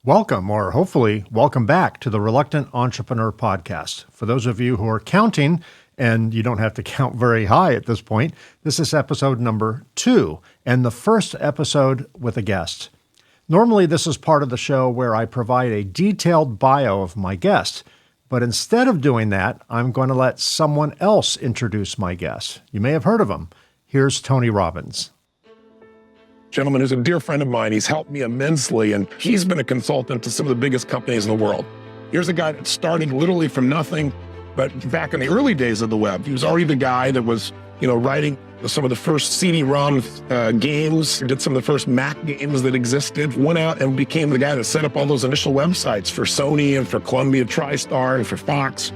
Welcome, or hopefully welcome back to the Reluctant Entrepreneur Podcast. For those of you who are counting, and you don't have to count very high at this point, this is episode number 2, and the first episode with a guest. Normally, this is part of the show where I provide a detailed bio of my guest, but instead of doing that, I'm going to let someone else introduce my guest. You may have heard of him. Here's Tony Robbins. Gentleman who's a dear friend of mine. He's helped me immensely, and he's been a consultant to some of the biggest companies in the world. Here's a guy that started literally from nothing, but back in the early days of the web, he was already the guy that was, writing some of the first CD-ROM games, did some of the first Mac games that existed, went out and became the guy that set up all those initial websites for Sony and for Columbia TriStar and for Fox.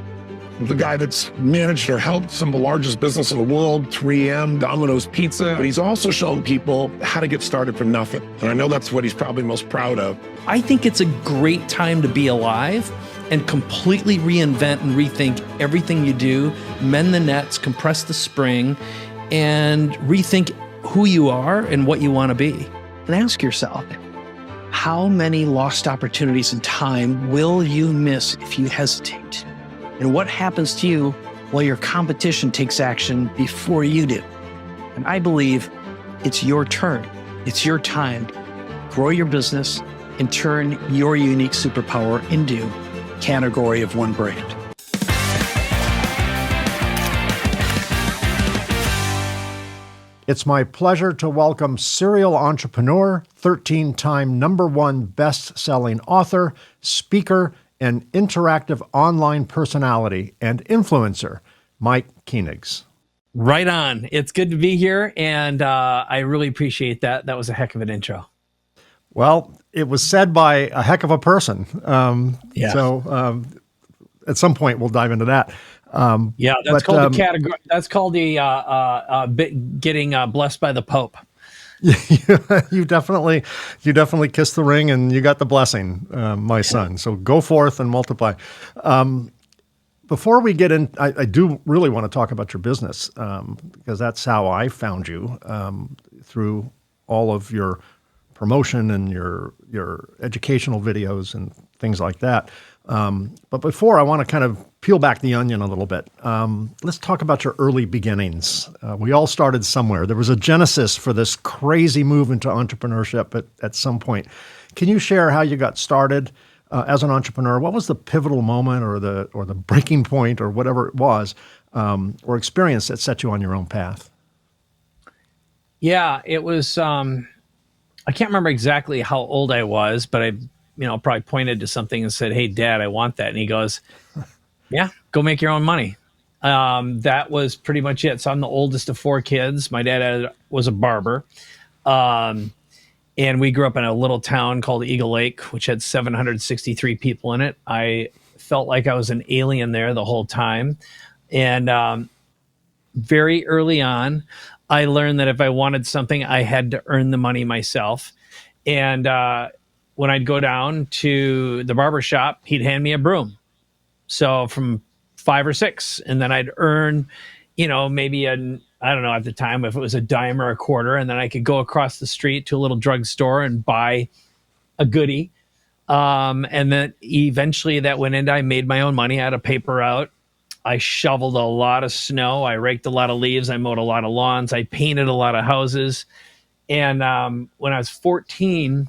The guy that's managed or helped some of the largest business in the world, 3M, Domino's Pizza. But he's also shown people how to get started from nothing. And I know that's what he's probably most proud of. I think it's a great time to be alive and completely reinvent and rethink everything you do, mend the nets, compress the spring, and rethink who you are and what you want to be. And ask yourself, how many lost opportunities in time will you miss if you hesitate? And what happens to you while your competition takes action before you do? And I believe it's your turn. It's your time. Grow your business and turn your unique superpower into category of one brand. It's my pleasure to welcome serial entrepreneur, 13-time #1 best-selling author, speaker, and interactive online personality and influencer, Mike Koenigs. Right on. It's good to be here, and I really appreciate that. That was a heck of an intro. Well, it was said by a heck of a person. Yeah. So at some point, we'll dive into that. That's called the category. That's called the getting blessed by the Pope. You definitely kissed the ring and you got the blessing, my son. So go forth and multiply. Before we get in, I do really want to talk about your business because that's how I found you through all of your promotion and your educational videos and things like that. But before, I want to kind of peel back the onion a little bit. Let's talk about your early beginnings. We all started somewhere. There was a genesis for this crazy move into entrepreneurship at some point. Can you share how you got started as an entrepreneur? What was the pivotal moment or the breaking point or whatever it was, or experience that set you on your own path? Yeah, it was, I can't remember exactly how old I was, but I probably pointed to something and said, "Hey, Dad, I want that." And he goes, "Yeah, go make your own money." That was pretty much it. So I'm the oldest of 4 kids. My dad was a barber. And we grew up in a little town called Eagle Lake, which had 763 people in it. I felt like I was an alien there the whole time. And very early on, I learned that if I wanted something, I had to earn the money myself. And when I'd go down to the barber shop, he'd hand me a broom. So from 5 or 6, and then I'd earn, maybe I don't know at the time if it was a dime or a quarter, and then I could go across the street to a little drugstore and buy a goodie. And then eventually that went into, I made my own money. I had a paper route. I shoveled a lot of snow. I raked a lot of leaves. I mowed a lot of lawns. I painted a lot of houses. And when I was 14,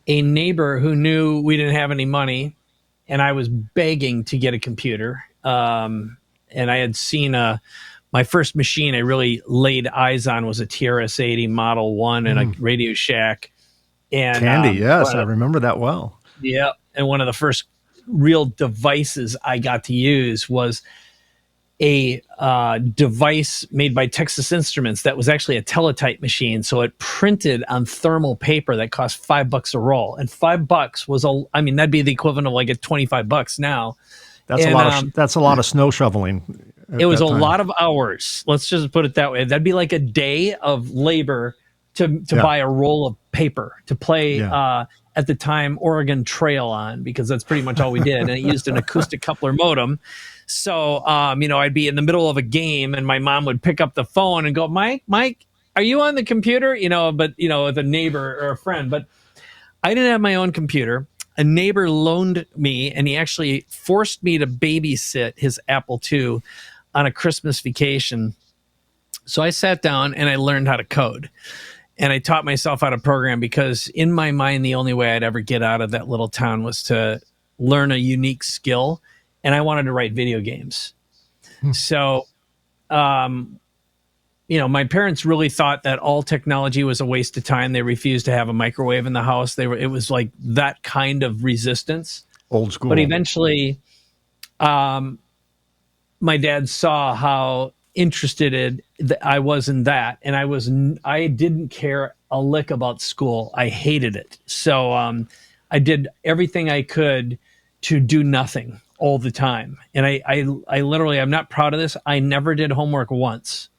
a neighbor who knew we didn't have any money, and I was begging to get a computer. And I had seen my first machine I really laid eyes on was a TRS-80 Model 1 in a Radio Shack. And Candy, yes, I remember that well. Yeah, and one of the first real devices I got to use was a device made by Texas Instruments that was actually a teletype machine. So it printed on thermal paper that cost $5 a roll. And $5 was that'd be the equivalent of like $25 now. That's a lot of snow shoveling. It was a lot of hours. Let's just put it that way. That'd be like a day of labor to buy a roll of paper to play at the time Oregon Trail on, because that's pretty much all we did. And it used an acoustic coupler modem. So, I'd be in the middle of a game and my mom would pick up the phone and go, Mike, are you on the computer? With a neighbor or a friend. But I didn't have my own computer. A neighbor loaned me, and he actually forced me to babysit his Apple II on a Christmas vacation. So I sat down and I learned how to code. And I taught myself how to program because in my mind, the only way I'd ever get out of that little town was to learn a unique skill. And I wanted to write video games. So, my parents really thought that all technology was a waste of time. They refused to have a microwave in the house. It was like that kind of resistance. Old school. But eventually, my dad saw how interested I was in that, and I didn't care a lick about school. I hated it. So I did everything I could to do nothing all the time. And I literally, I'm not proud of this. I never did homework once,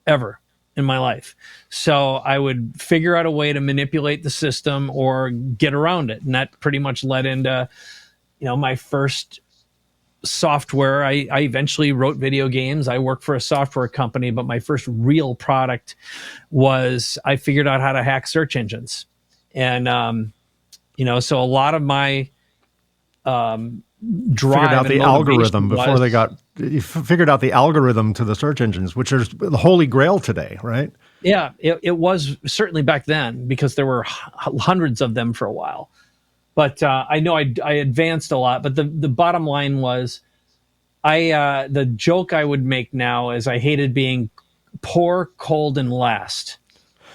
ever in my life. So I would figure out a way to manipulate the system or get around it. And that pretty much led into, my first software. I eventually wrote video games. I worked for a software company, but my first real product was I figured out how to hack search engines. And, so a lot of my drive figured out the and algorithm motivation before you figured out the algorithm to the search engines, which is the holy grail today, right? Yeah, it was certainly back then because there were hundreds of them for a while. But I know I advanced a lot. But the bottom line was, the joke I would make now is I hated being poor, cold, and last,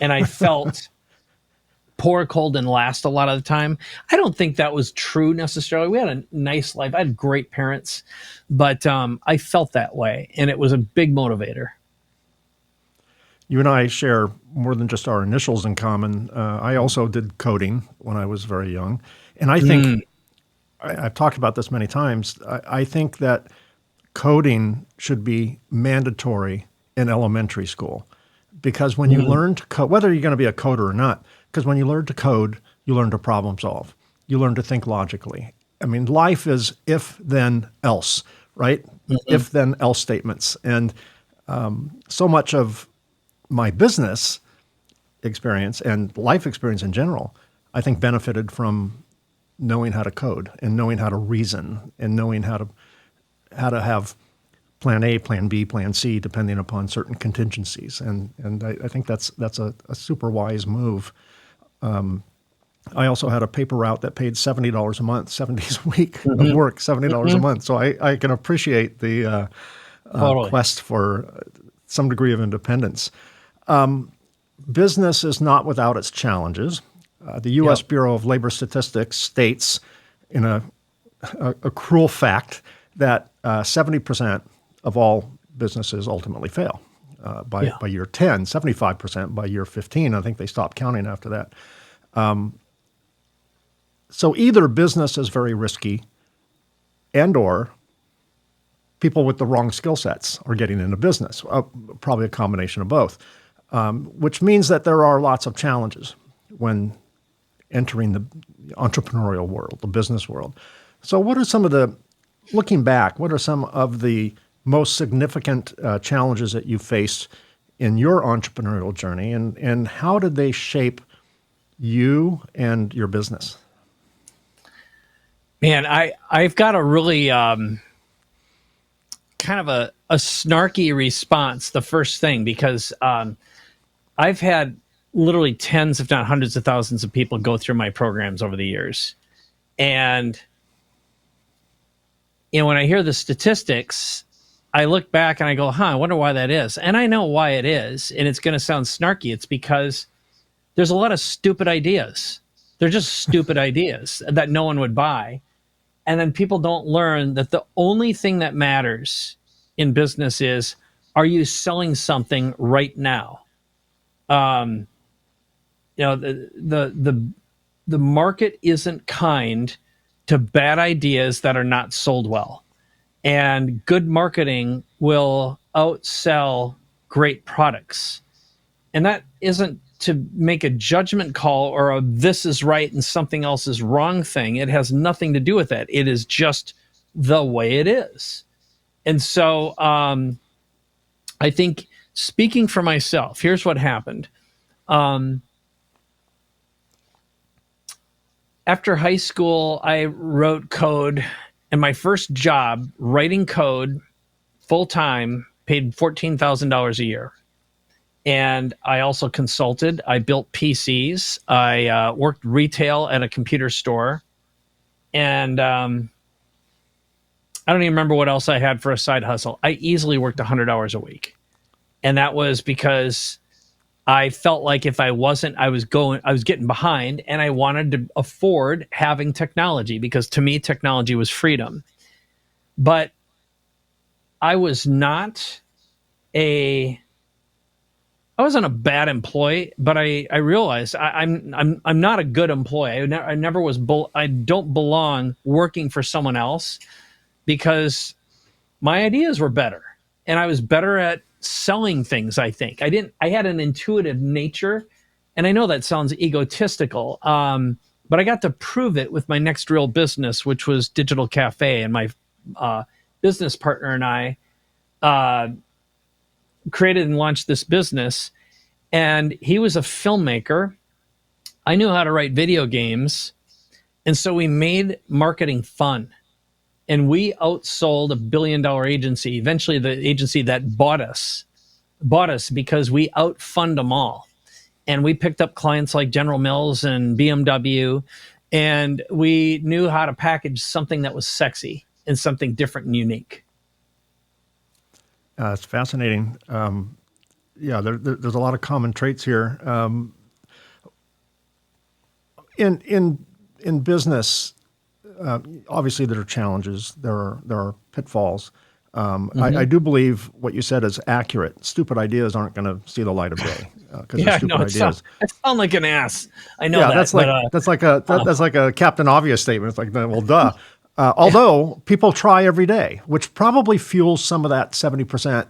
and I felt poor, cold, and last a lot of the time. I don't think that was true necessarily. We had a nice life. I had great parents, but I felt that way, and it was a big motivator. You and I share more than just our initials in common. I also did coding when I was very young. And I think, I've talked about this many times, I think that coding should be mandatory in elementary school. Because when you learn to code, whether you're going to be a coder or not, because when you learn to code, you learn to problem solve. You learn to think logically. I mean, life is if, then, else, right? If, then, else statements. And so much of my business experience and life experience in general, I think benefited from knowing how to code and knowing how to reason and knowing how to have plan A, plan B, plan C, depending upon certain contingencies. And I think that's a super wise move. I also had a paper route that paid $70 a month, 7 days a week of work, $70 a month. So I can appreciate the quest for some degree of independence. Business is not without its challenges. The U.S. Bureau of Labor Statistics states in a cruel fact that 70% of all businesses ultimately fail by year 10, 75% by year 15. I think they stopped counting after that. So either business is very risky and or people with the wrong skill sets are getting into business, probably a combination of both, which means that there are lots of challenges when entering the entrepreneurial world, the business world. So what are some of the, looking back, what are some of the most significant challenges that you faced in your entrepreneurial journey, and how did they shape you and your business? Man, I've got a really kind of a snarky response, the first thing, because I've had literally tens, if not hundreds of thousands of people go through my programs over the years. And, when I hear the statistics, I look back and I go, I wonder why that is. And I know why it is. And it's going to sound snarky. It's because there's a lot of stupid ideas. They're just stupid ideas that no one would buy. And then people don't learn that the only thing that matters in business is, are you selling something right now? The market isn't kind to bad ideas that are not sold well. And good marketing will outsell great products. And that isn't to make a judgment call or a this is right and something else is wrong thing. It has nothing to do with that. It is just the way it is. And so I think, speaking for myself, here's what happened. After high school, I wrote code, and my first job writing code full time paid $14,000 a year. And I also consulted. I built PCs. I worked retail at a computer store. And I don't even remember what else I had for a side hustle. I easily worked 100 hours a week. And that was because I felt like if I wasn't, I was getting behind, and I wanted to afford having technology, because to me, technology was freedom. But I wasn't a bad employee, but I realized I'm not a good employee. I never was. I don't belong working for someone else, because my ideas were better, and I was better at selling things. I think I had an intuitive nature, and I know that sounds egotistical, but I got to prove it with my next real business, which was Digital Cafe, and my business partner and I created and launched this business. And he was a filmmaker. I knew how to write video games. And so we made marketing fun. And we outsold $1 billion agency, eventually the agency that bought us because we outfund them all. And we picked up clients like General Mills and BMW. And we knew how to package something that was sexy and something different and unique. It's fascinating. Yeah, there's a lot of common traits here. In business, obviously there are challenges. There are pitfalls. I do believe what you said is accurate. Stupid ideas aren't going to see the light of day because they're stupid ideas. I sound like an ass. I know that. That's like a Captain Obvious statement. It's like, well, duh. Although people try every day, which probably fuels some of that 70%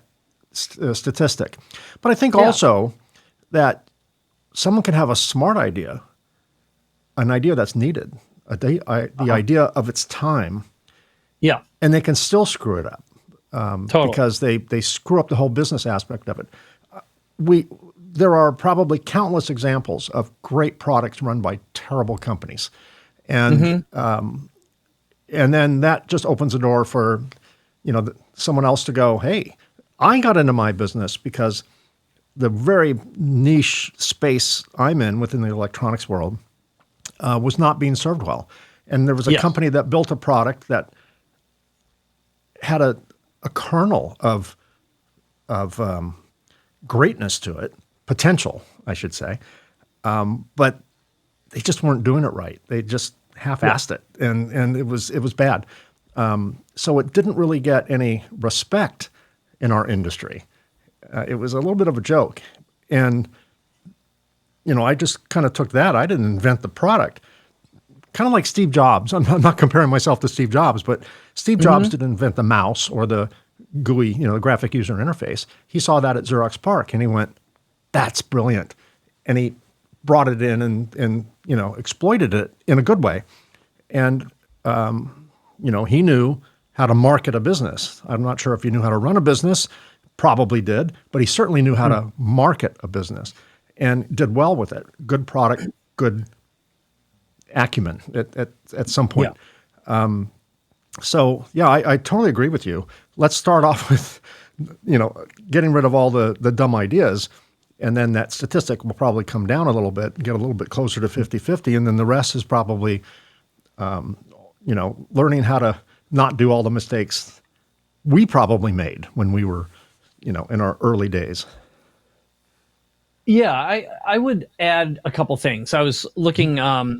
statistic. But I think also that someone can have a smart idea, an idea that's needed, the idea of its time, and they can still screw it up because they screw up the whole business aspect of it. There are probably countless examples of great products run by terrible companies, and then that just opens the door for someone else to go, hey, I got into my business because the very niche space I'm in within the electronics world was not being served well. And there was a company that built a product that had a kernel of greatness to it, potential, I should say, but they just weren't doing it right. They just half-assed it, and it was bad. So it didn't really get any respect in our industry. It was a little bit of a joke. And, I just kind of took that. I didn't invent the product. Kind of like Steve Jobs. I'm not comparing myself to Steve Jobs, but Steve Jobs didn't invent the mouse or the GUI, the graphic user interface. He saw that at Xerox PARC and he went, that's brilliant. And he brought it in and exploited it in a good way. And, he knew how to market a business. I'm not sure if he knew how to run a business, probably did, but he certainly knew how to market a business and did well with it. Good product, good acumen at some point. Yeah. I totally agree with you. Let's start off with, getting rid of all the dumb ideas. And then that statistic will probably come down a little bit and get a little bit closer to 50-50. And then the rest is probably, learning how to not do all the mistakes we probably made when we were, in our early days. Yeah, I would add a couple things. I was looking, I've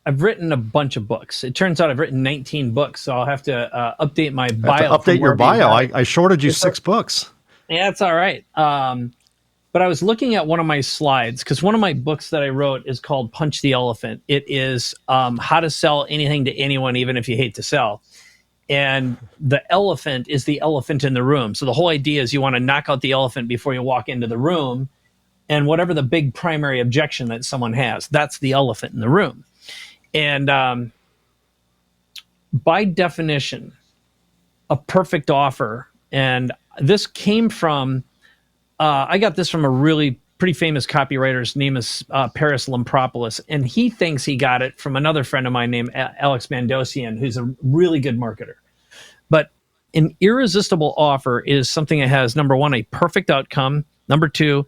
written a bunch of books. It turns out I've written 19 books, so I'll have to update my bio. Update your bio. I shorted you 6 books. Yeah, that's all right. But I was looking at one of my slides because one of my books that I wrote is called Punch the Elephant. It is how to sell anything to anyone, even if you hate to sell. And the elephant is the elephant in the room. So the whole idea is you want to knock out the elephant before you walk into the room. And whatever the big primary objection that someone has, that's the elephant in the room. And by definition, a perfect offer, and this came from, I got this from a really pretty famous copywriter. His name is Paris Lampropoulos, and he thinks he got it from another friend of mine named Alex Mandosian, who's a really good marketer. But an irresistible offer is something that has, number one, a perfect outcome. Number two,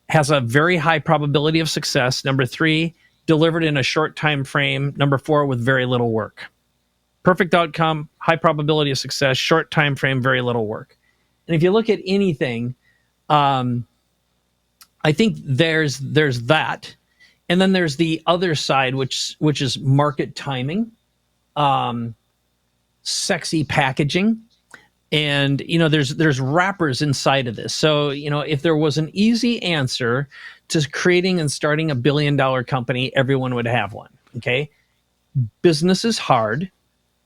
has a very high probability of success. Number three, delivered in a short time frame. Number four, with very little work. Perfect outcome, high probability of success, short time frame, very little work. And if you look at anything, I think there's that, and then there's the other side, which is market timing, sexy packaging, and there's wrappers inside of this. So if there was an easy answer to creating and starting a $1 billion company, everyone would have one. Okay, business is hard,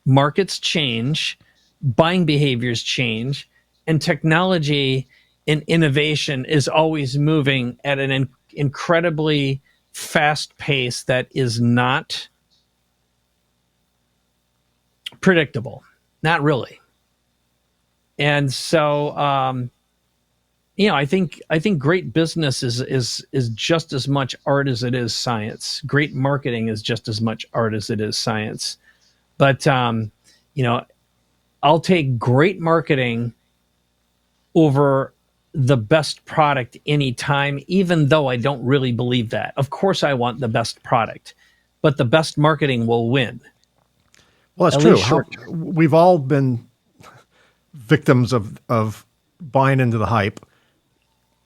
markets change, buying behaviors change, and technology and innovation is always moving at an incredibly fast pace that is not predictable, not really. And so, I think great business is just as much art as it is science. Great marketing is just as much art as it is science. But I'll take great marketing over the best product anytime, even though I don't really believe that. Of course, I want the best product, but the best marketing will win. Well, that's true. We've all been victims of buying into the hype,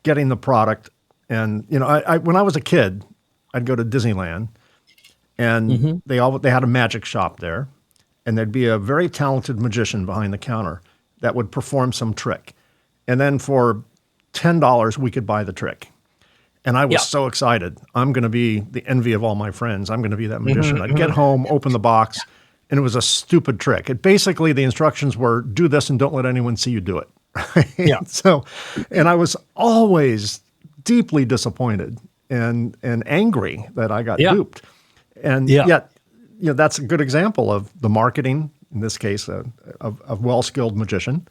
getting the product. And, I when I was a kid, I'd go to Disneyland, and they had a magic shop there, and there'd be a very talented magician behind the counter that would perform some trick. And then for $10, we could buy the trick. And I was so excited. I'm going to be the envy of all my friends. I'm going to be that magician. I'd get home, open the box, and it was a stupid trick. Basically, the instructions were, do this and don't let anyone see you do it. Yeah. So, and I was always deeply disappointed and angry that I got duped. And yet, that's a good example of the marketing, in this case, of well-skilled magician,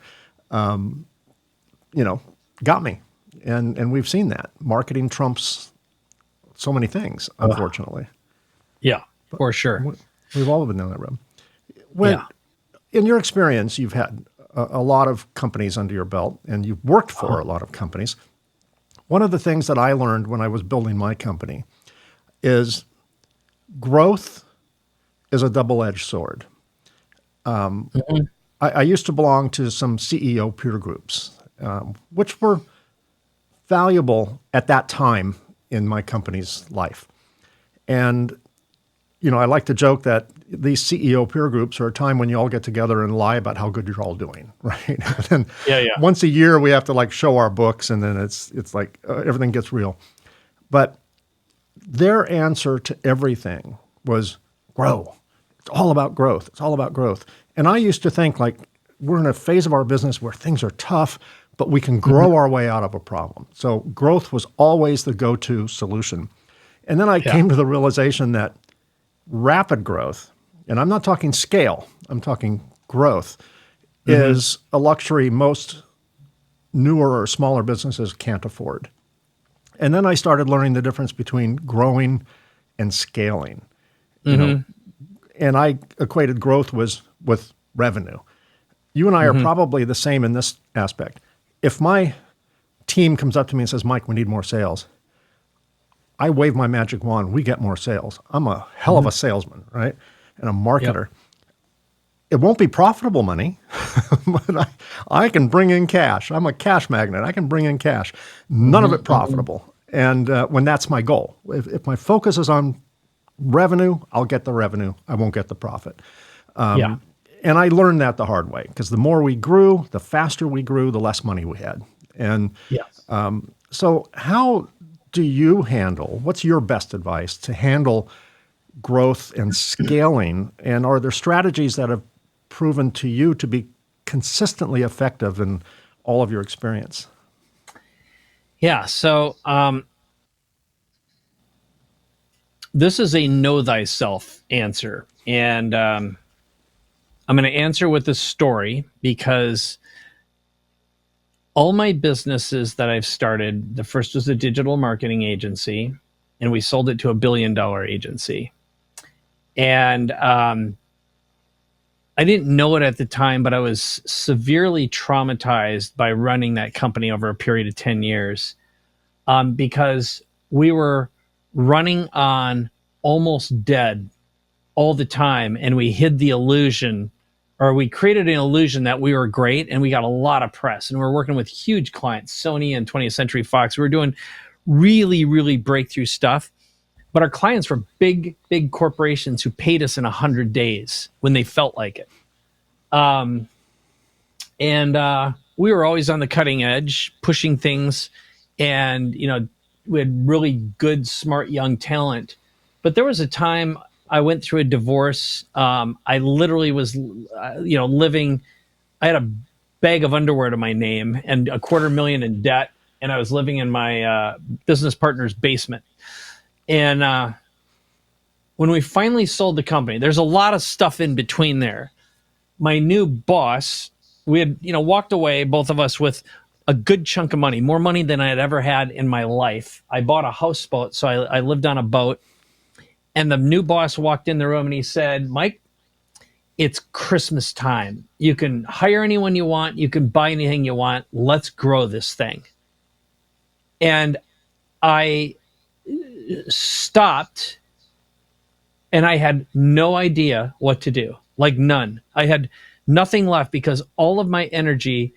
got me. And we've seen that. Marketing trumps so many things, unfortunately. Yeah, for sure. We've all been down that road. In your experience, you've had a lot of companies under your belt, and you've worked for a lot of companies. One of the things that I learned when I was building my company is growth is a double-edged sword. I used to belong to some CEO peer groups, which were valuable at that time in my company's life. And, I like to joke that these CEO peer groups are a time when you all get together and lie about how good you're all doing, right? And once a year we have to show our books, and then it's like everything gets real. But their answer to everything was grow. It's all about growth. It's all about growth. And I used to think we're in a phase of our business where things are tough, but we can grow our way out of a problem. So growth was always the go-to solution. And then I came to the realization that rapid growth, and I'm not talking scale, I'm talking growth, is a luxury most newer or smaller businesses can't afford. And then I started learning the difference between growing and scaling. And I equated growth with revenue. You and I are probably the same in this aspect. If my team comes up to me and says, Mike, we need more sales, I wave my magic wand, we get more sales. I'm a hell of a salesman, right? And a marketer. Yep. It won't be profitable money, but I can bring in cash. I'm a cash magnet. I can bring in cash. None of it profitable. And when that's my goal, if my focus is on revenue, I'll get the revenue. I won't get the profit. And I learned that the hard way, because the more we grew, the faster we grew, the less money we had. And so how do you handle, what's your best advice to handle growth and scaling? And are there strategies that have proven to you to be consistently effective in all of your experience? Yeah. So this is a know thyself answer. And I'm going to answer with a story, because all my businesses that I've started, the first was a digital marketing agency, and we sold it to $1 billion agency. And I didn't know it at the time, but I was severely traumatized by running that company over a period of 10 years because we were running on almost dead all the time. And we hid the illusion, or we created an illusion that we were great, and we got a lot of press. And we were working with huge clients, Sony and 20th Century Fox. We were doing really, really breakthrough stuff. But our clients were big, big corporations who paid us in 100 days when they felt like it. And we were always on the cutting edge, pushing things. And, we had really good, smart, young talent. But there was a time I went through a divorce. I literally was, living, I had a bag of underwear to my name and $250,000 in debt. And I was living in my business partner's basement. And when we finally sold the company, there's a lot of stuff in between there. My new boss, we had, walked away, both of us, with a good chunk of money, more money than I had ever had in my life. I bought a houseboat, so I lived on a boat. And the new boss walked in the room and he said, "Mike, it's Christmas time. You can hire anyone you want. You can buy anything you want. Let's grow this thing." And I stopped, and I had no idea what to do. Like, none. I had nothing left because all of my energy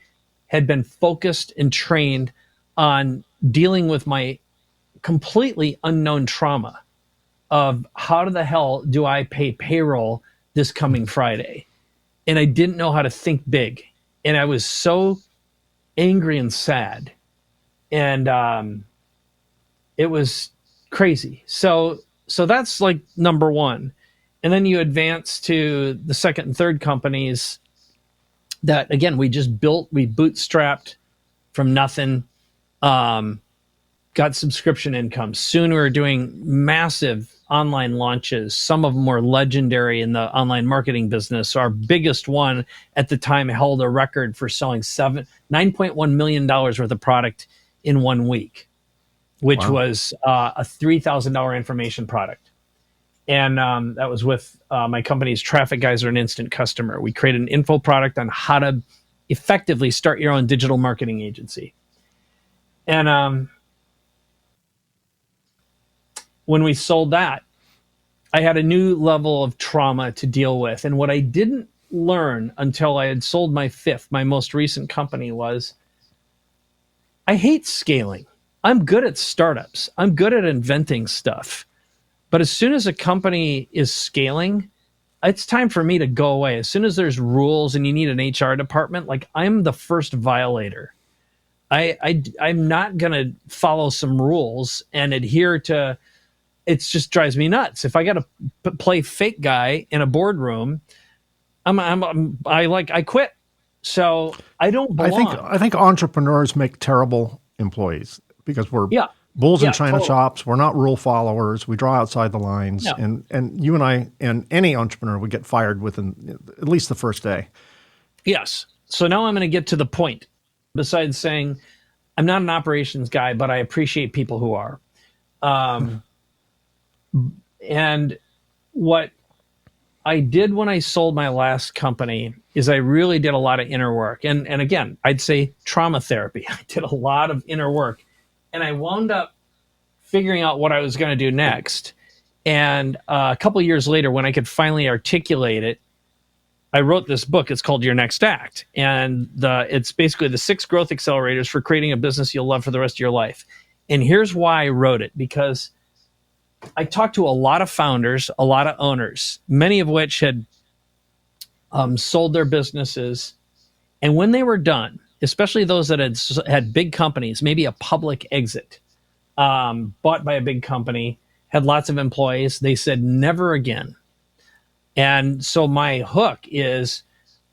had been focused and trained on dealing with my completely unknown trauma of how the hell do I pay payroll this coming Friday? And I didn't know how to think big. And I was so angry and sad. And it was crazy. So that's like number one. And then you advance to the second and third companies that, again, we just built, we bootstrapped from nothing, got subscription income. Soon we were doing massive online launches. Some of them were legendary in the online marketing business. So our biggest one at the time held a record for selling $9.1 million worth of product in 1 week, which was a $3,000 information product. And that was with my company's Traffic Guys Are an Instant Customer. We created an info product on how to effectively start your own digital marketing agency. And when we sold that, I had a new level of trauma to deal with. And what I didn't learn until I had sold my most recent company, was I hate scaling. I'm good at startups. I'm good at inventing stuff. But as soon as a company is scaling, it's time for me to go away. As soon as there's rules and you need an HR department, like, I'm the first violator. I'm not going to follow some rules and adhere to. It just drives me nuts. If I got to play fake guy in a boardroom, I quit. So I don't belong. I think entrepreneurs make terrible employees because we're bulls in China shops. We're not rule followers. We draw outside the lines. No. And you and I and any entrepreneur would get fired within at least the first day. Yes. So now I'm going to get to the point. Besides saying I'm not an operations guy, but I appreciate people who are. And what I did when I sold my last company is I really did a lot of inner work. And again, I'd say trauma therapy. I did a lot of inner work. And I wound up figuring out what I was going to do next. And a couple of years later, when I could finally articulate it, I wrote this book. It's called Your Next Act. And it's basically the 6 growth accelerators for creating a business you'll love for the rest of your life. And here's why I wrote it, because I talked to a lot of founders, a lot of owners, many of which had sold their businesses. And when they were done, especially those that had big companies, maybe a public exit, bought by a big company, had lots of employees, they said, never again. And so my hook is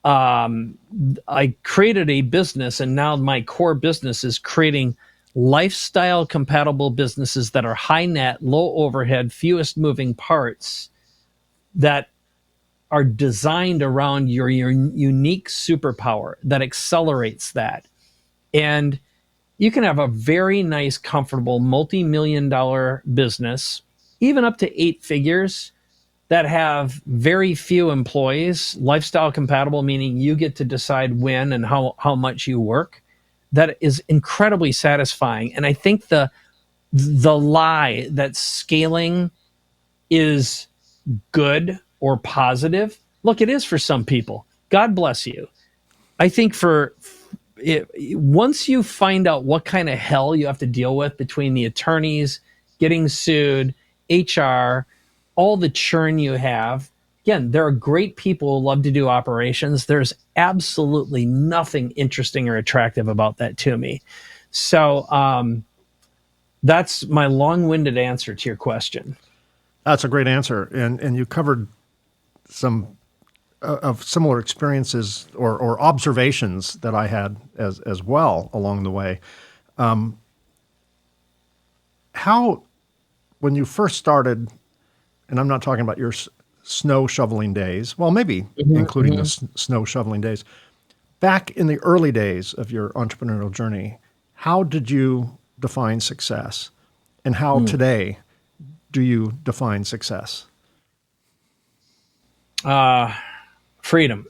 I created a business, and now my core business is creating lifestyle compatible businesses that are high net, low overhead, fewest moving parts, that are designed around your unique superpower that accelerates that. And you can have a very nice, comfortable, multi-million-dollar business, even up to 8 figures, that have very few employees, lifestyle compatible, meaning you get to decide when and how much you work. That is incredibly satisfying. And I think the lie that scaling is good or positive, look, it is for some people. God bless you. I think once you find out what kind of hell you have to deal with between the attorneys, getting sued, HR, all the churn you have, again, there are great people who love to do operations. There's absolutely nothing interesting or attractive about that to me. So that's my long-winded answer to your question. That's a great answer. And you covered some of similar experiences or observations that I had as well along the way. How, when you first started, and I'm not talking about your snow shoveling days, well, maybe including the snow shoveling days, back in the early days of your entrepreneurial journey, how did you define success? And how today do you define success? Freedom.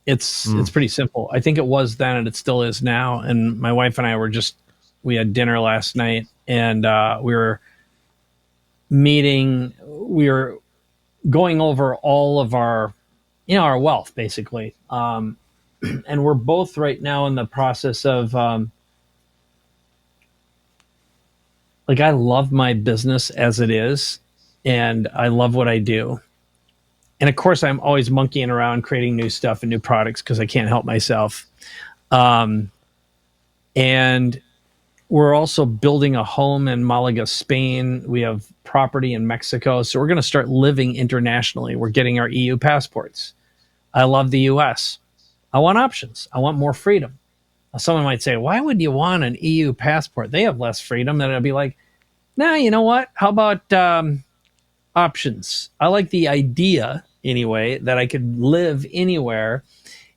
It's pretty simple. I think it was then and it still is now. And my wife and I we had dinner last night, and we were going over all of our wealth, basically. And we're both right now in the process of, I love my business as it is, and I love what I do. And of course, I'm always monkeying around creating new stuff and new products because I can't help myself. And we're also building a home in Malaga, Spain. We have property in Mexico. So we're going to start living internationally. We're getting our EU passports. I love the US. I want options. I want more freedom. Now, someone might say, why would you want an EU passport? They have less freedom. Then I'd be like, nah, you know what? How about options? I like the idea, anyway, that I could live anywhere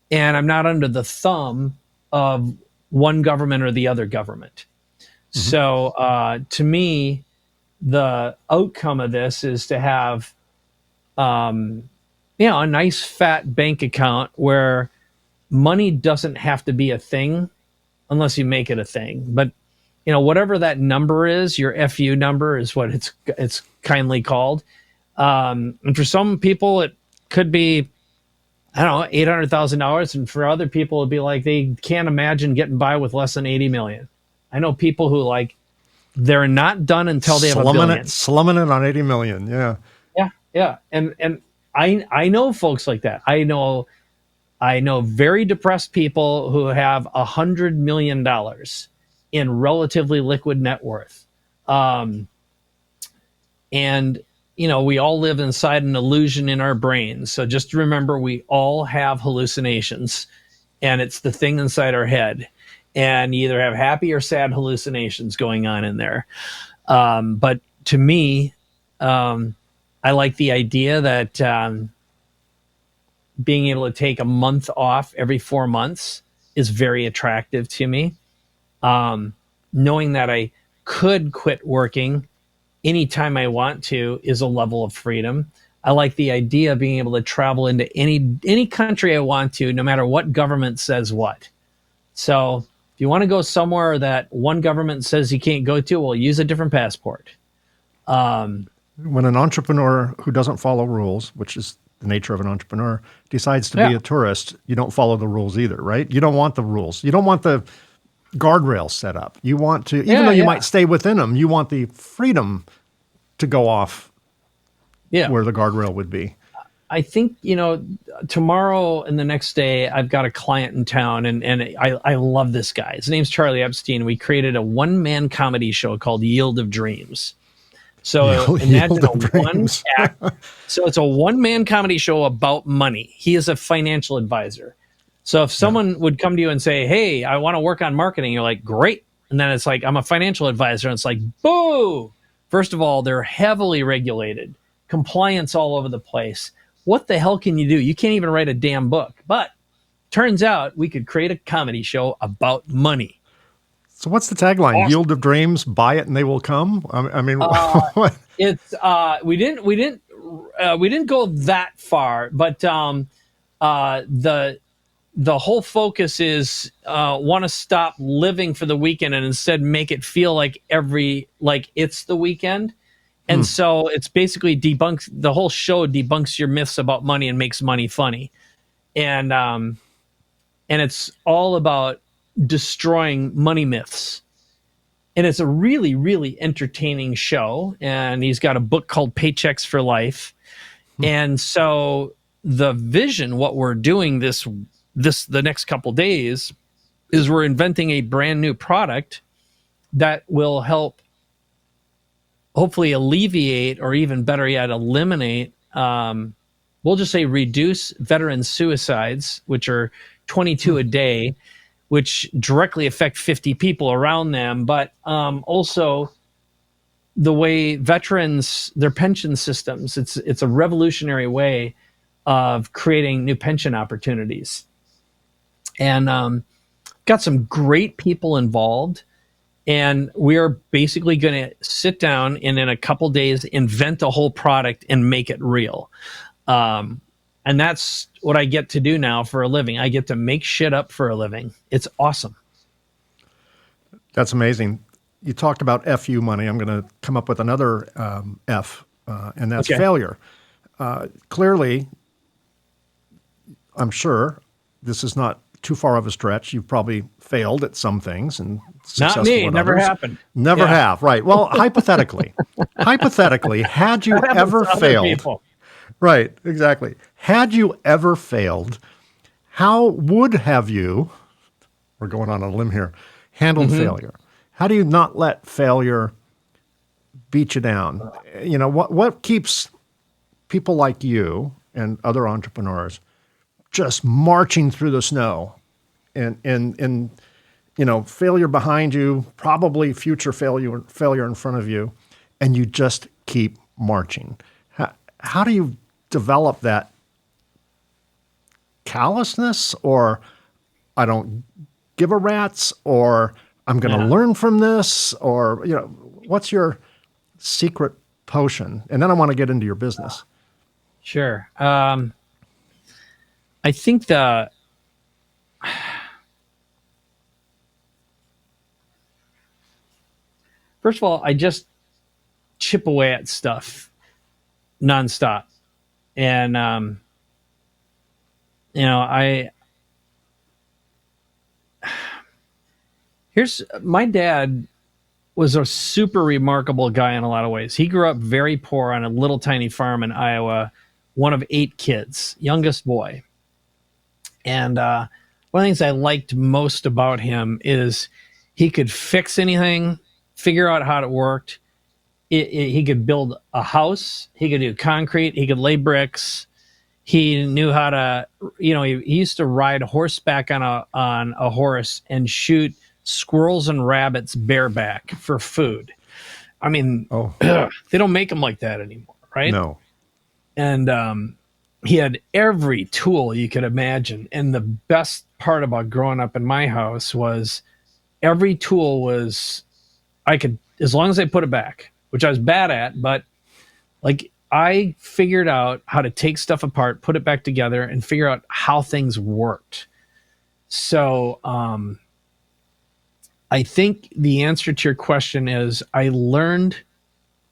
and I'm not under the thumb of one government or the other government. So to me, the outcome of this is to have a nice fat bank account where money doesn't have to be a thing unless you make it a thing. But whatever that number is, your FU number is what it's kindly called. And for some people, it could be, I don't know, $800,000. And for other people, it'd be like they can't imagine getting by with less than 80 million. I know people who they're not done until they have $1 billion. Slumming it on 80 million. Yeah. Yeah. Yeah. And I know folks like that. I know very depressed people who have $100 million in relatively liquid net worth. And we all live inside an illusion in our brains. So just remember, we all have hallucinations, and it's the thing inside our head. And you either have happy or sad hallucinations going on in there. But to me, I like the idea that being able to take a month off every 4 months is very attractive to me. Knowing that I could quit working anytime I want to is a level of freedom. I like the idea of being able to travel into any country I want to, no matter what government says what. So if you want to go somewhere that one government says you can't go to, well, use a different passport. When an entrepreneur who doesn't follow rules, which is the nature of an entrepreneur, decides to be a tourist, you don't follow the rules either, right? You don't want the rules. You don't want the guardrails set up. You want to, even though you might stay within them, you want the freedom to go off where the guardrail would be. I think, tomorrow and the next day, I've got a client in town, and I love this guy. His name's Charlie Epstein. We created a one-man comedy show called Yield of Dreams. So imagine a one-act. So it's a one-man comedy show about money. He is a financial advisor. So if someone would come to you and say, hey, I want to work on marketing, you're like, great. And then it's like, I'm a financial advisor. And it's like, boo. First of all, they're heavily regulated. Compliance all over the place. What the hell can you do? You can't even write a damn book. But turns out we could create a comedy show about money. So what's the tagline? Awesome. Yield of dreams, buy it and they will come. I mean, what? It's we didn't go that far, but the whole focus is want to stop living for the weekend and instead make it feel like it's the weekend. And so it's basically the whole show debunks your myths about money and makes money funny. And it's all about destroying money myths. And it's a really, really entertaining show. And he's got a book called Paychecks for Life. And so the vision, what we're doing the next couple days, is we're inventing a brand new product that will help hopefully alleviate, or even better yet, eliminate, we'll just say reduce veteran suicides, which are 22 a day, which directly affect 50 people around them, but also the way veterans, their pension systems, it's a revolutionary way of creating new pension opportunities. And got some great people involved. And we're basically going to sit down and in a couple days invent a whole product and make it real. And that's what I get to do now for a living. I get to make shit up for a living. It's awesome. That's amazing. You talked about FU money. I'm going to come up with another F, and that's failure. Clearly, I'm sure this is not too far of a stretch. You've probably failed at some things and successful Not me. at Never others. happened. Never have. Right. Well, hypothetically, had you ever failed, People. right, exactly. Had you ever failed, how would have you, we're going on a limb here, handled failure? How do you not let failure beat you down? You know, what keeps people like you and other entrepreneurs just marching through the snow and you know, failure behind you, probably future failure in front of you, and you just keep marching? How do you develop that callousness, or I don't give a rat's, or I'm going to learn from this, or, you know, what's your secret potion? And then I want to get into your business. Sure. I think first of all, I just chip away at stuff nonstop. And, you know, my dad was a super remarkable guy in a lot of ways. He grew up very poor on a little tiny farm in Iowa, one of 8 kids, youngest boy. And one of the things I liked most about him is he could fix anything, figure out how it worked. He could build a house. He could do concrete. He could lay bricks. He knew how to, you know, he used to ride horseback on a horse and shoot squirrels and rabbits bareback for food. I mean, they don't make them like that anymore, right? No. And he had every tool you could imagine. And the best part about growing up in my house was every tool was, as long as I put it back, which I was bad at, but like I figured out how to take stuff apart, put it back together, and figure out how things worked. So I think the answer to your question is I learned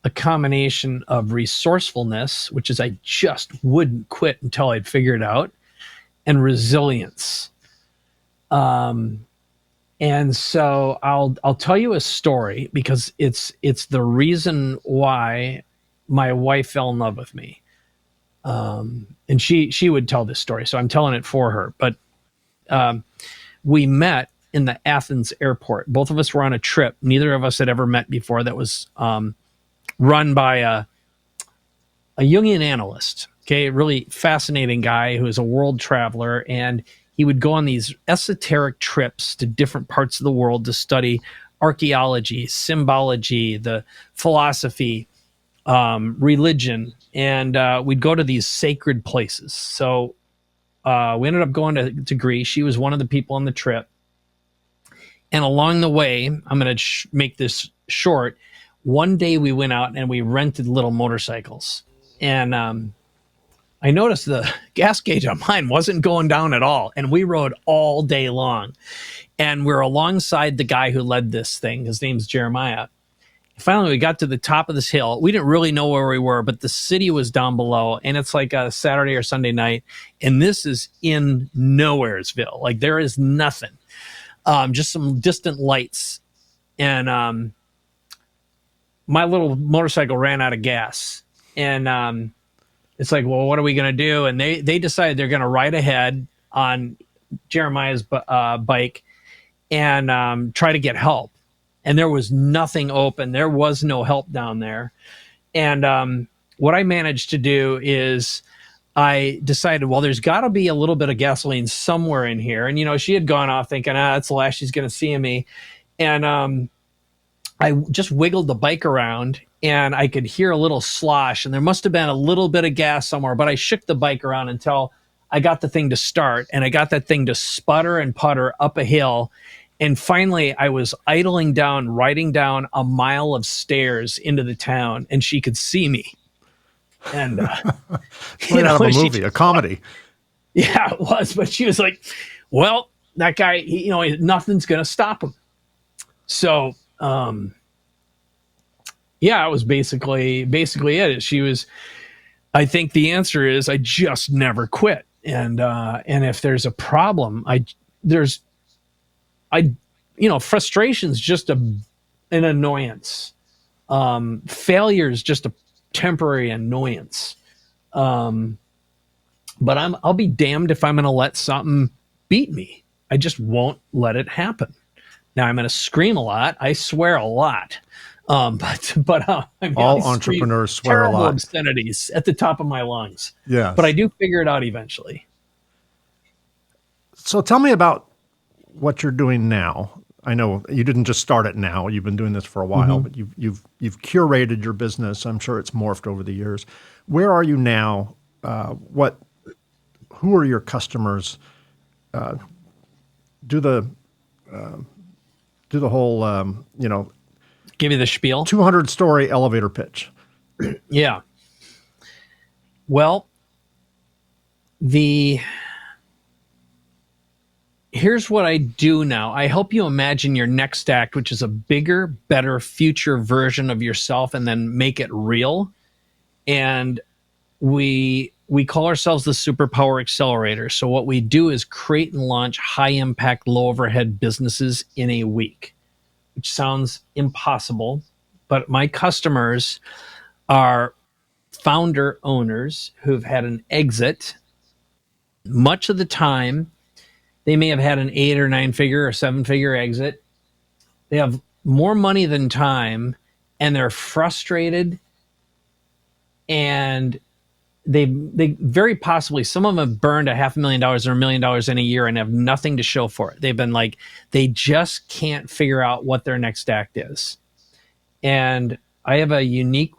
a combination of resourcefulness, which is I just wouldn't quit until I'd figured it out, and resilience. And so I'll tell you a story because it's the reason why my wife fell in love with me. And she would tell this story, so I'm telling it for her. But we met in the Athens airport. Both of us were on a trip. Neither of us had ever met before. That was run by a Jungian analyst, okay, a really fascinating guy who is a world traveler, and he would go on these esoteric trips to different parts of the world to study archaeology, symbology, the philosophy, religion, and we'd go to these sacred places. So we ended up going to Greece. She was one of the people on the trip. And along the way, I'm going to make this short. One day we went out and we rented little motorcycles. And I noticed the gas gauge on mine wasn't going down at all. And we rode all day long. And we're alongside the guy who led this thing. His name's Jeremiah. Finally, we got to the top of this hill. We didn't really know where we were, but the city was down below. And it's like a Saturday or Sunday night. And this is in Nowheresville. Like there is nothing. Just some distant lights. And my little motorcycle ran out of gas. And it's like, well, what are we going to do? And they decided they're going to ride ahead on Jeremiah's bike and try to get help. And there was nothing open. There was no help down there. And what I managed to do is I decided, well, there's got to be a little bit of gasoline somewhere in here. And, you know, she had gone off thinking, that's the last she's going to see of me. And I just wiggled the bike around and I could hear a little slosh. And there must have been a little bit of gas somewhere. But I shook the bike around until I got the thing to start. And I got that thing to sputter and putter up a hill. And finally, I was idling down, riding down a mile of stairs into the town, and she could see me. And out of a movie, a comedy. Yeah, it was. But she was like, "Well, that guy, nothing's going to stop him." So, yeah, it was basically it. She was. I think the answer is I just never quit, and if there's a problem, frustration's just an annoyance. Failure's just a temporary annoyance. But I'll be damned if I'm going to let something beat me. I just won't let it happen. Now I'm going to scream a lot. I swear a lot. But all entrepreneurs swear a lot. Obscenities at the top of my lungs. Yeah. But I do figure it out eventually. So tell me about what you're doing now. I know you didn't just start it now. You've been doing this for a while, but you've curated your business. I'm sure it's morphed over the years. Where are you now? Who are your customers? Do the whole, Give me the spiel. 200-story elevator pitch. Yeah. Well, here's what I do now. I help you imagine your next act, which is a bigger, better future version of yourself, and then make it real. And we call ourselves the Superpower Accelerator. So what we do is create and launch high-impact, low-overhead businesses in a week, which sounds impossible. But my customers are founder owners who've had an exit. Much of the time, they may have had an 8 or 9 figure or 7 figure exit. They have more money than time, and they're frustrated. And they very possibly, some of them have burned $500,000 or $1 million in a year and have nothing to show for it. They've been like, they just can't figure out what their next act is. And I have a unique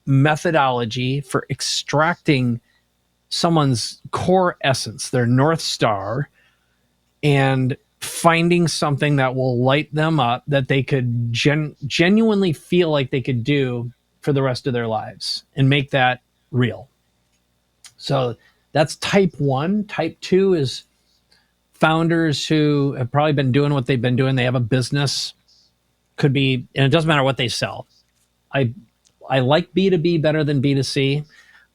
methodology for extracting someone's core essence, their North Star, and finding something that will light them up that they could genuinely feel like they could do for the rest of their lives and make that real. So that's type 1. Type 2 is founders who have probably been doing what they've been doing. They have a business, could be, and it doesn't matter what they sell. I like B2B better than B2C,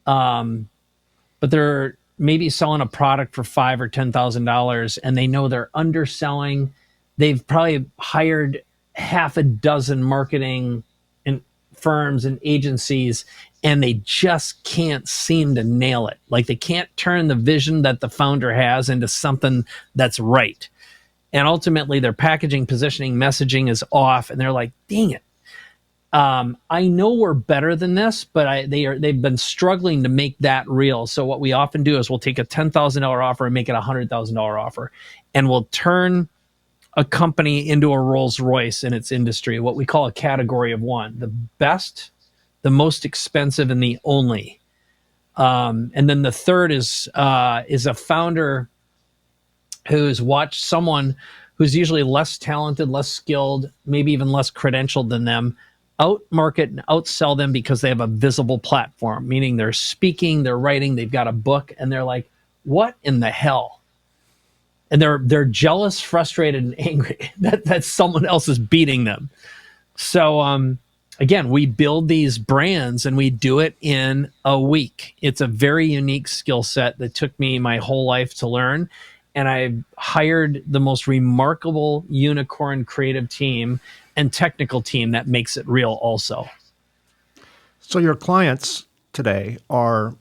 but they're maybe selling a product for $5,000 or $10,000 and they know they're underselling. They've probably hired half a dozen marketing and firms and agencies, and they just can't seem to nail it. Like they can't turn the vision that the founder has into something that's right. And ultimately their packaging, positioning, messaging is off, and they're like, dang it. I know we're better than this, but they've been struggling to make that real. So what we often do is we'll take a $10,000 offer and make it a $100,000 offer, and we'll turn a company into a Rolls Royce in its industry, what we call a category of one: the best, the most expensive, and the only. And then the third is a founder who's watched someone who's usually less talented, less skilled, maybe even less credentialed than them, outmarket and outsell them because they have a visible platform, meaning they're speaking, they're writing, they've got a book, and they're like, what in the hell? And they're jealous, frustrated, and angry that someone else is beating them. So again, we build these brands and we do it in a week. It's a very unique skill set that took me my whole life to learn. And I hired the most remarkable unicorn creative team and technical team that makes it real also. So your clients today are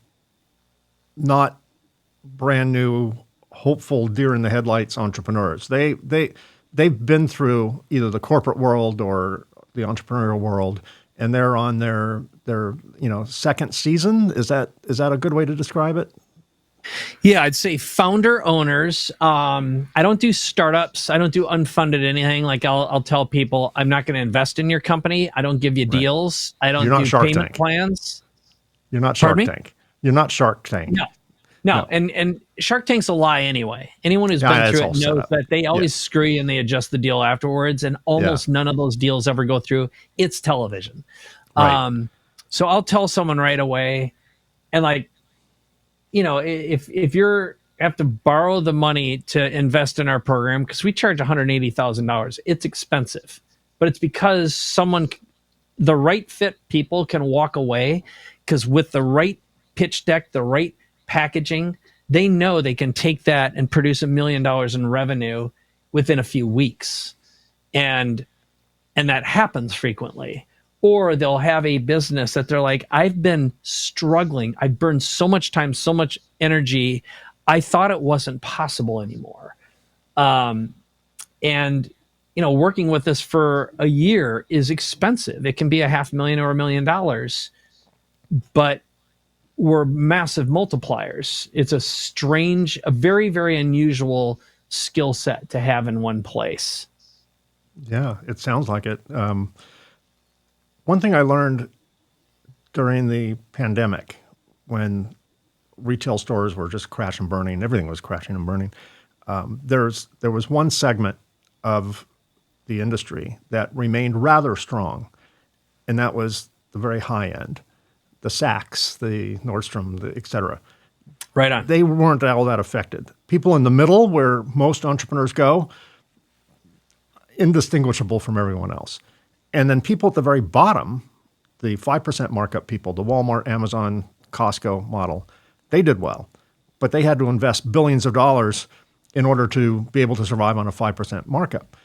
not brand new, hopeful, deer in the headlights entrepreneurs. They've been through either the corporate world or the entrepreneurial world, and they're on their second season. Is that a good way to describe it? Yeah, I'd say founder owners. I don't do startups. I don't do unfunded anything. Like I'll tell people, I'm not going to invest in your company. I don't give you deals. I don't do Shark payment Tank. plans. You're not Shark Tank. You're not Shark Tank. No. And Shark Tank's a lie anyway. Anyone who's been through it knows that they always screw you and they adjust the deal afterwards, and almost none of those deals ever go through. It's television. Right. So I'll tell someone right away, and like, if you're have to borrow the money to invest in our program, because we charge $180,000, it's expensive, but it's because the right fit people can walk away, because with the right pitch deck, the right packaging, they know they can take that and produce $1 million in revenue within a few weeks. And that happens frequently. Or they'll have a business that they're like, I've been struggling. I burned so much time, so much energy. I thought it wasn't possible anymore. And working with us for a year is expensive. It can be $500,000 or $1 million, but we're massive multipliers. It's a very, very unusual skill set to have in one place. Yeah, it sounds like it. One thing I learned during the pandemic, when retail stores were just crashing and burning, everything was crashing and burning, there was one segment of the industry that remained rather strong, and that was the very high end. The Saks, the Nordstrom, et cetera. Right on. They weren't all that affected. People in the middle, where most entrepreneurs go, indistinguishable from everyone else. And then people at the very bottom, the 5% markup people, the Walmart, Amazon, Costco model, they did well. But they had to invest billions of dollars in order to be able to survive on a 5% markup.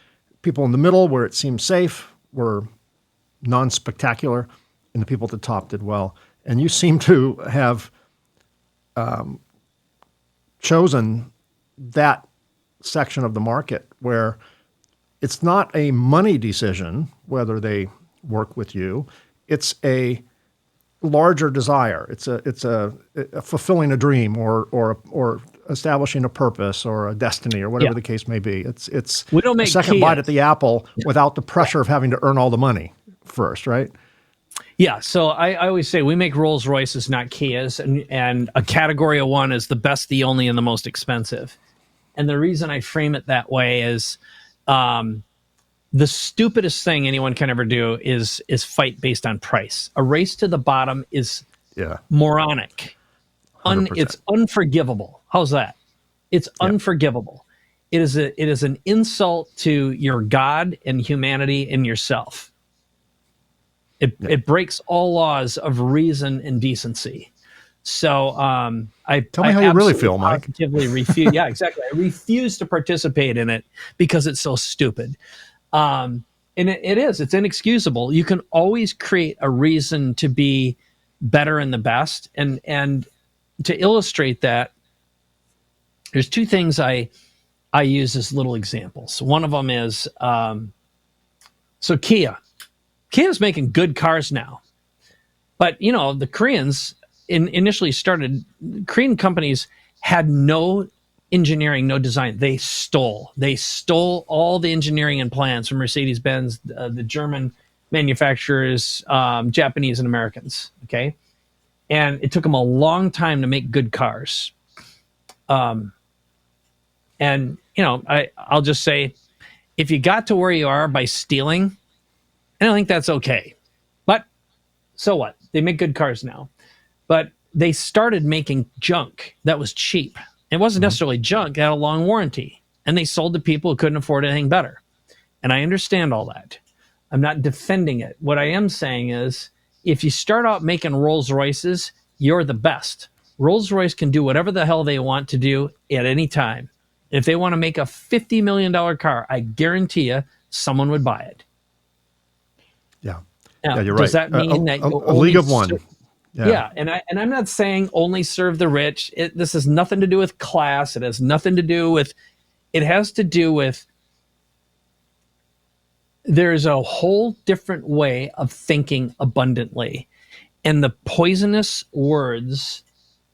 People in the middle, where it seemed safe, were non-spectacular, and the people at the top did well. And you seem to have chosen that section of the market where it's not a money decision whether they work with you. It's a larger desire. It's a fulfilling a dream or establishing a purpose or a destiny or whatever the case may be. It's we don't make a second Kia. bite at the apple without the pressure of having to earn all the money first, right? Yeah, so I always say we make Rolls Royces, not Kias, and a category of one is the best, the only, and the most expensive. And the reason I frame it that way is the stupidest thing anyone can ever do is fight based on price. A race to the bottom is moronic. 100%. It's unforgivable. How's that? It's unforgivable. It is an insult to your God and humanity and yourself. It breaks all laws of reason and decency. So Tell me how you really feel, Mike. Positively refuse. Yeah, exactly. I refuse to participate in it because it's so stupid. And it's inexcusable. You can always create a reason to be better and the best. And to illustrate that, there's two things I use as little examples. One of them is, so Kia. Kia's making good cars now. But, the Koreans initially started, Korean companies had no engineering, no design. They stole all the engineering and plans from Mercedes-Benz, the German manufacturers, Japanese and Americans. Okay. And it took them a long time to make good cars. And, I'll just say if you got to where you are by stealing, I don't think that's okay. But so what? They make good cars now. But they started making junk that was cheap. It wasn't necessarily junk, it had a long warranty. And they sold to people who couldn't afford anything better. And I understand all that. I'm not defending it. What I am saying is, if you start out making Rolls Royces, you're the best. Rolls Royce can do whatever the hell they want to do at any time. If they want to make a $50 million car, I guarantee you someone would buy it. Yeah. Now, Yeah, you're does right. that mean that a you league of one? Yeah, and I'm not saying only serve the rich. This has nothing to do with class. It has nothing to do with. It has to do with. There's a whole different way of thinking abundantly, and the poisonous words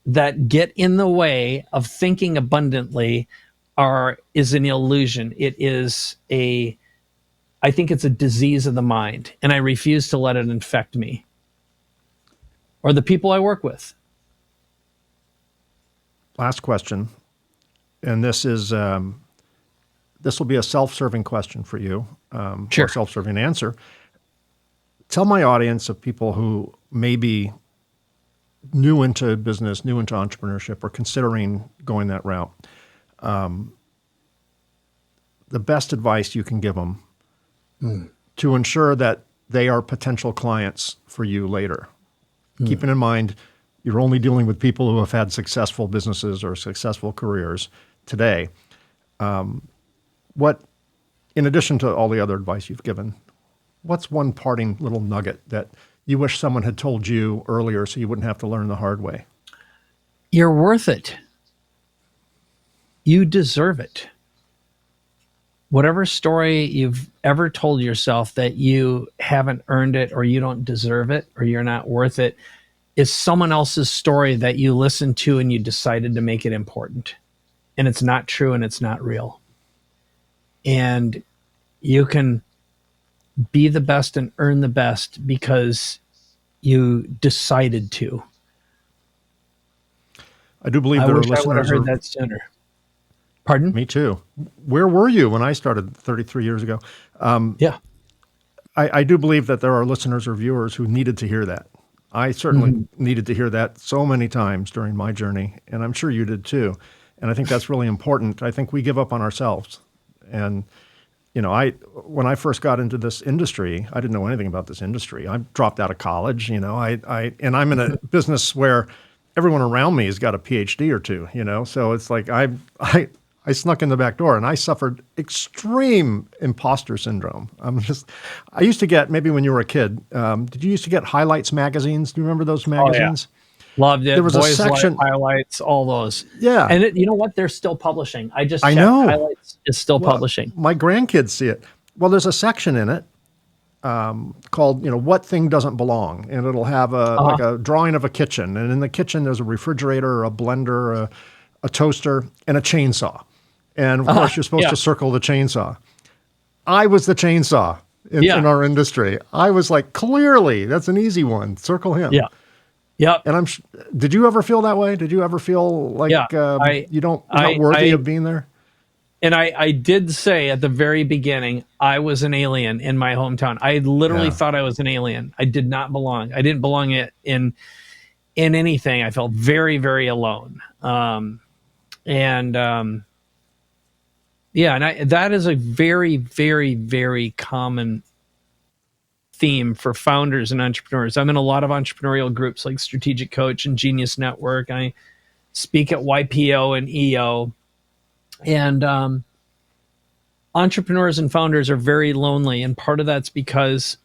that get in the way of thinking abundantly is an illusion. It is I think it's a disease of the mind, and I refuse to let it infect me or the people I work with. Last question, and this will be a self-serving question for you, Sure. or self-serving answer. Tell my audience of people who may be new into business, new into entrepreneurship, or considering going that route, the best advice you can give them to ensure that they are potential clients for you later. Keeping in mind, you're only dealing with people who have had successful businesses or successful careers today. What, in addition to all the other advice you've given, what's one parting little nugget that you wish someone had told you earlier so you wouldn't have to learn the hard way? You're worth it. You deserve it. Whatever story you've ever told yourself that you haven't earned it or you don't deserve it or you're not worth it is someone else's story that you listened to and you decided to make it important. And it's not true and it's not real. And you can be the best and earn the best because you decided to. I do believe I there are wish I would have listeners. heard that sooner. Pardon? Me too. Where were you when I started 33 years ago? Yeah. I do believe that there are listeners or viewers who needed to hear that. I certainly needed to hear that so many times during my journey, and I'm sure you did too. And I think that's really important. I think we give up on ourselves. And, you know, when I first got into this industry, I didn't know anything about this industry. I dropped out of college, you know, and I'm in a business where everyone around me has got a PhD or two, you know, so it's like I snuck in the back door and I suffered extreme imposter syndrome. I used to get, maybe when you were a kid, did you used to get Highlights magazines? Do you remember those magazines? Oh, yeah. Loved it. There was Boys a section, Life, Highlights, all those. Yeah. And you know what? They're still publishing. I just checked. know. Highlights is still publishing. My grandkids see it. Well, there's a section in it called, you know, What Thing Doesn't Belong? And it'll have like a drawing of a kitchen. And in the kitchen, there's a refrigerator, a blender, a toaster, and a chainsaw. And of course, you're supposed to circle the chainsaw. I was the chainsaw in our industry. I was like, clearly, that's an easy one. Circle him. Yeah. Yep. And did you ever feel that way? Did you ever feel like you're not worthy of being there? And I did say at the very beginning, I was an alien in my hometown. I literally thought I was an alien. I did not belong. I didn't belong in anything. I felt very, very alone. That is a very, very, very common theme for founders and entrepreneurs. I'm in a lot of entrepreneurial groups like Strategic Coach and Genius Network. I speak at YPO and EO. And entrepreneurs and founders are very lonely. And part of that's because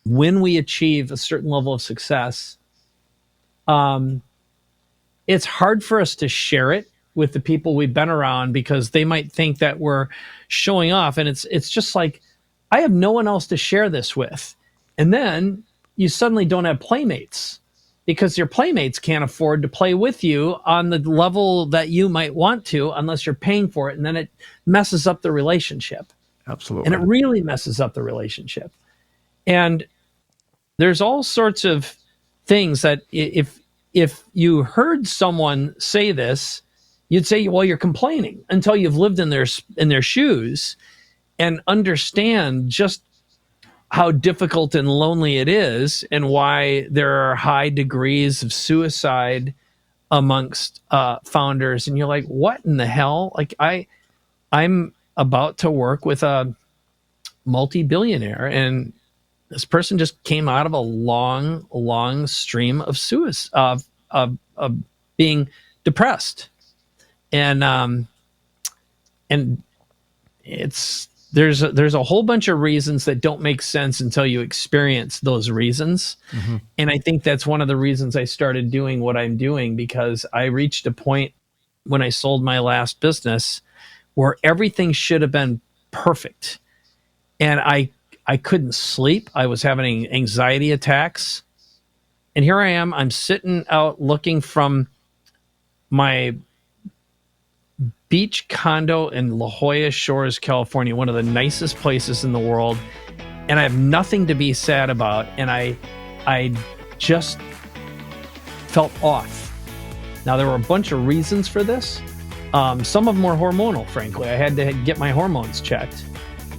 when we achieve a certain level of success, it's hard for us to share it with the people we've been around because they might think that we're showing off. And it's just like, I have no one else to share this with. And then you suddenly don't have playmates because your playmates can't afford to play with you on the level that you might want to unless you're paying for it. And then it messes up the relationship. Absolutely. And it really messes up the relationship. And there's all sorts of things that if you heard someone say this, you'd say, well, you're complaining until you've lived in their shoes. and understand just how difficult and lonely it is, and why there are high degrees of suicide amongst founders. And you're like, what in the hell? Like I'm about to work with a multi-billionaire, and this person just came out of a long stream of suicide, of being depressed. And it's, there's a whole bunch of reasons that don't make sense until you experience those reasons. Mm-hmm. And I think that's one of the reasons I started doing what I'm doing, because I reached a point when I sold my last business where everything should have been perfect. And I couldn't sleep. I was having anxiety attacks. And here I am, I'm sitting out looking from my beach condo in La Jolla Shores, California, one of the nicest places in the world. And I have nothing to be sad about. And I just felt off. Now, there were a bunch of reasons for this. Some of them were hormonal, frankly. I had to get my hormones checked.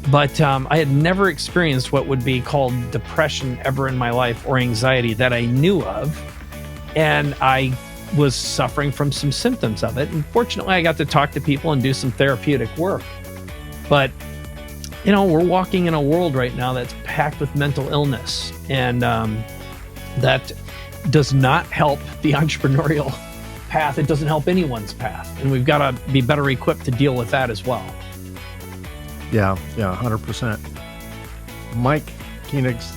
But I had never experienced what would be called depression ever in my life, or anxiety that I knew of. And I was suffering from some symptoms of it. And fortunately, I got to talk to people and do some therapeutic work. But, you know, we're walking in a world right now that's packed with mental illness. And that does not help the entrepreneurial path. It doesn't help anyone's path. And we've got to be better equipped to deal with that as well. Yeah, 100%. Mike Koenigs,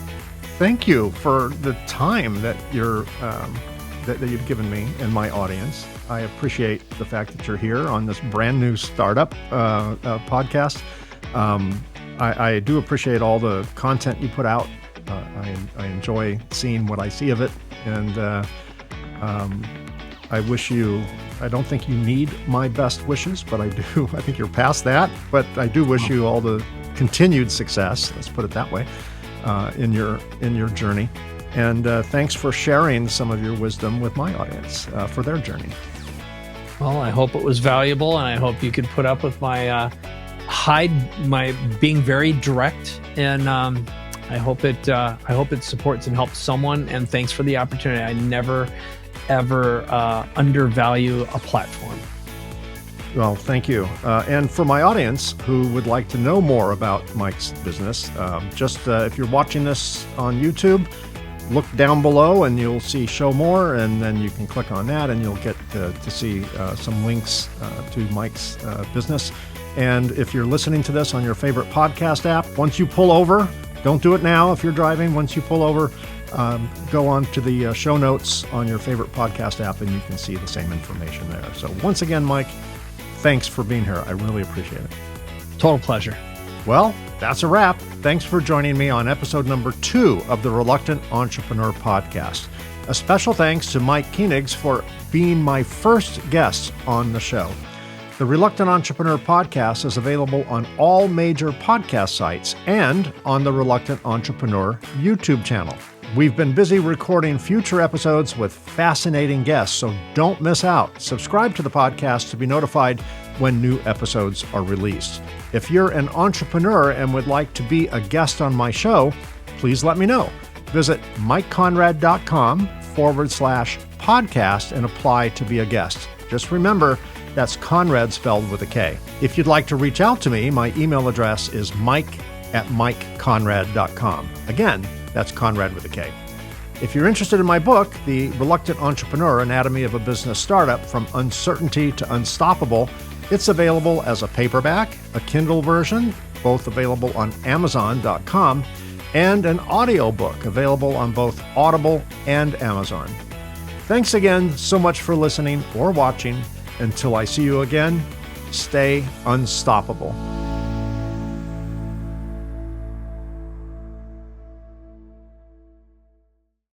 thank you for the time that you're that you've given me and my audience. I appreciate the fact that you're here on this brand new startup podcast. I do appreciate all the content you put out. I enjoy seeing what I see of it, and I wish you. I don't think you need my best wishes, but I do. I think you're past that, but I do wish you all the continued success. Let's put it that way, in your journey. And thanks for sharing some of your wisdom with my audience for their journey. Well, I hope it was valuable, and I hope you could put up with my my being very direct. And I hope it supports and helps someone. And thanks for the opportunity. I never ever undervalue a platform. Well, thank you. And for my audience who would like to know more about Mike's business, if you're watching this on YouTube, look down below and you'll see show more, and then you can click on that and you'll get to see some links to Mike's business. And if you're listening to this on your favorite podcast app, once you pull over, don't do it now if you're driving, once you pull over, go on to the show notes on your favorite podcast app and you can see the same information there. So once again, Mike, thanks for being here. I really appreciate it. Total pleasure. Well, that's a wrap. Thanks for joining me on episode number 2 of the Reluctant Entrepreneur podcast. A special thanks to Mike Koenigs for being my first guest on the show. The Reluctant Entrepreneur podcast is available on all major podcast sites and on the Reluctant Entrepreneur YouTube channel. We've been busy recording future episodes with fascinating guests, so don't miss out. Subscribe to the podcast to be notified when new episodes are released. If you're an entrepreneur and would like to be a guest on my show, please let me know. Visit mikekonrad.com/podcast and apply to be a guest. Just remember, that's Konrad spelled with a K. If you'd like to reach out to me, my email address is mike@mikekonrad.com. Again, that's Konrad with a K. If you're interested in my book, The Reluctant Entrepreneur, Anatomy of a Business Startup from Uncertainty to Unstoppable, it's available as a paperback, a Kindle version, both available on Amazon.com, and an audiobook available on both Audible and Amazon. Thanks again so much for listening or watching. Until I see you again, stay unstoppable.